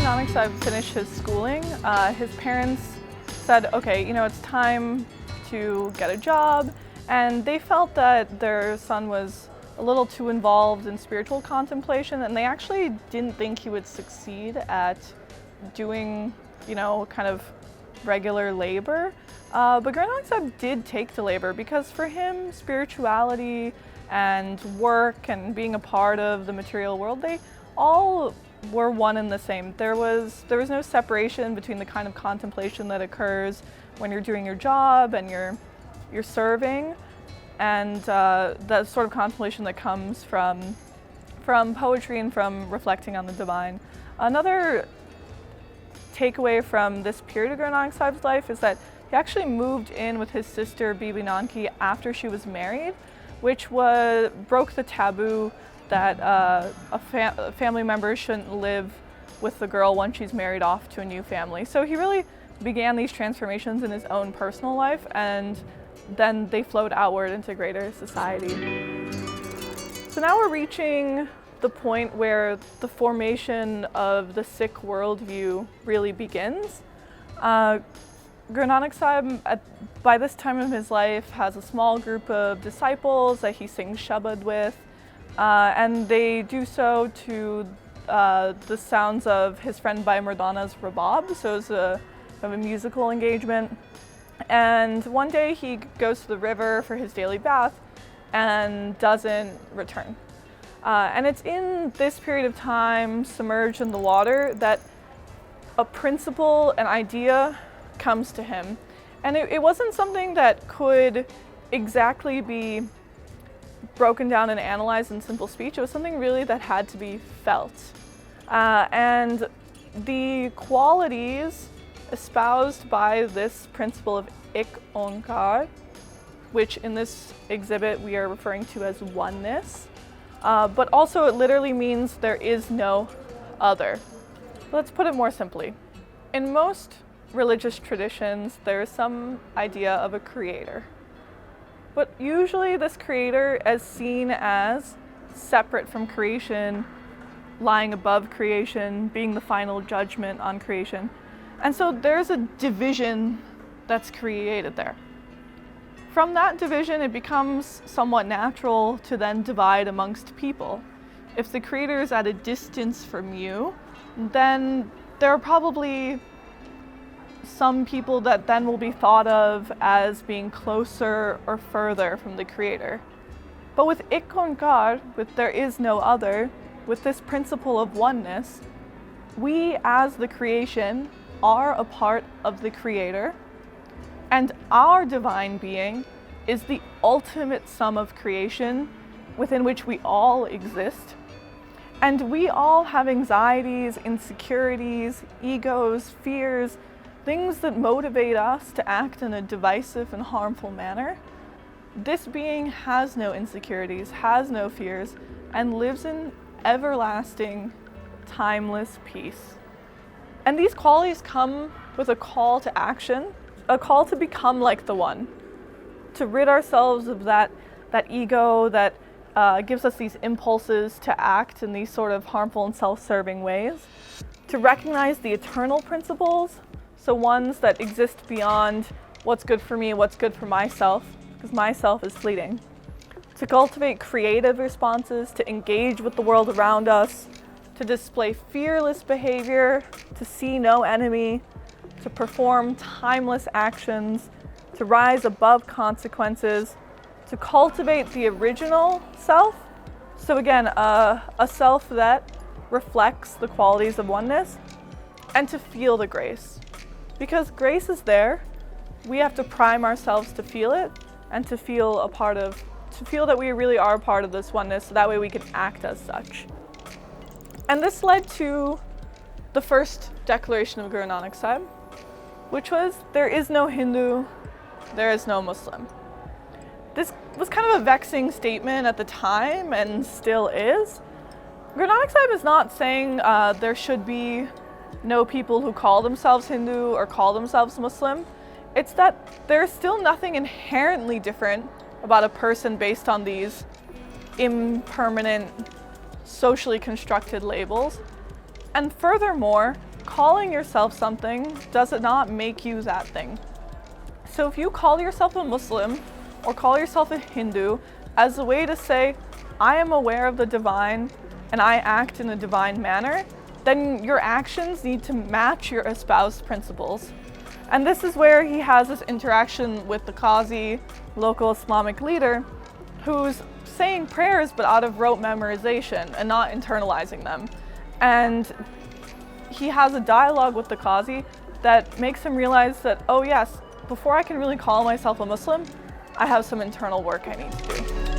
Nanak Sahib finished his schooling, his parents said, okay, it's time to get a job, and they felt that their son was a little too involved in spiritual contemplation, and they actually didn't think he would succeed at doing, kind of regular labor. But Guru Nanak Sahib did take to labor because for him, spirituality and work and being a part of the material world, they all were one and the same. There was no separation between the kind of contemplation that occurs when you're doing your job and you're serving, and the sort of contemplation that comes from poetry and from reflecting on the divine. Another takeaway from this period of Guru Nanak Sahib's life is that he actually moved in with his sister Bibi Nanki after she was married, which broke the taboo that a family member shouldn't live with the girl once she's married off to a new family. So he really began these transformations in his own personal life, and then they flowed outward into greater society. So now we're reaching the point where the formation of the Sikh worldview really begins. Guru Nanak Sahib, by this time of his life, has a small group of disciples that he sings Shabad with, and they do so to the sounds of his friend Bhai Mardana's Rabab, so it's a musical engagement. And one day he goes to the river for his daily bath and doesn't return. And it's in this period of time, submerged in the water, that a principle, an idea, comes to him. And it wasn't something that could exactly be broken down and analyzed in simple speech. It was something really that had to be felt. And the qualities espoused by this principle of Ik Onkar, which in this exhibit we are referring to as oneness, but also it literally means there is no other. Let's put it more simply. In most religious traditions, there is some idea of a creator. But usually this creator is seen as separate from creation, lying above creation, being the final judgment on creation. And so there's a division that's created there. From that division, it becomes somewhat natural to then divide amongst people. If the creator is at a distance from you, then there are probably some people that then will be thought of as being closer or further from the creator. But with Ik Onkar, with there is no other, with this principle of oneness, we as the creation are a part of the creator, and our divine being is the ultimate sum of creation within which we all exist. And we all have anxieties, insecurities, egos, fears, things that motivate us to act in a divisive and harmful manner. This being has no insecurities, has no fears, and lives in everlasting, timeless peace. And these qualities come with a call to action, a call to become like the One, to rid ourselves of that ego that gives us these impulses to act in these sort of harmful and self-serving ways, to recognize the eternal principles, so ones that exist beyond what's good for me, what's good for myself, because myself is fleeting, to cultivate creative responses, to engage with the world around us, to display fearless behavior, to see no enemy, to perform timeless actions, to rise above consequences, to cultivate the original self. So again, a self that reflects the qualities of oneness, and to feel the grace. Because grace is there, we have to prime ourselves to feel it and to feel that we really are a part of this oneness, so that way we can act as such. And this led to the first declaration of Guru Nanak Sahib, which was, there is no Hindu, there is no Muslim. This was kind of a vexing statement at the time, and still is. Guru Nanak Sahib is not saying there should be no people who call themselves Hindu or call themselves Muslim. It's that there's still nothing inherently different about a person based on these impermanent, socially constructed labels. And furthermore, calling yourself something does not make you that thing. So if you call yourself a Muslim or call yourself a Hindu as a way to say, I am aware of the divine and I act in a divine manner, then your actions need to match your espoused principles. And this is where he has this interaction with the Qazi, local Islamic leader, who's saying prayers but out of rote memorization and not internalizing them. And he has a dialogue with the Qazi that makes him realize that, oh yes, before I can really call myself a Muslim, I have some internal work I need to do.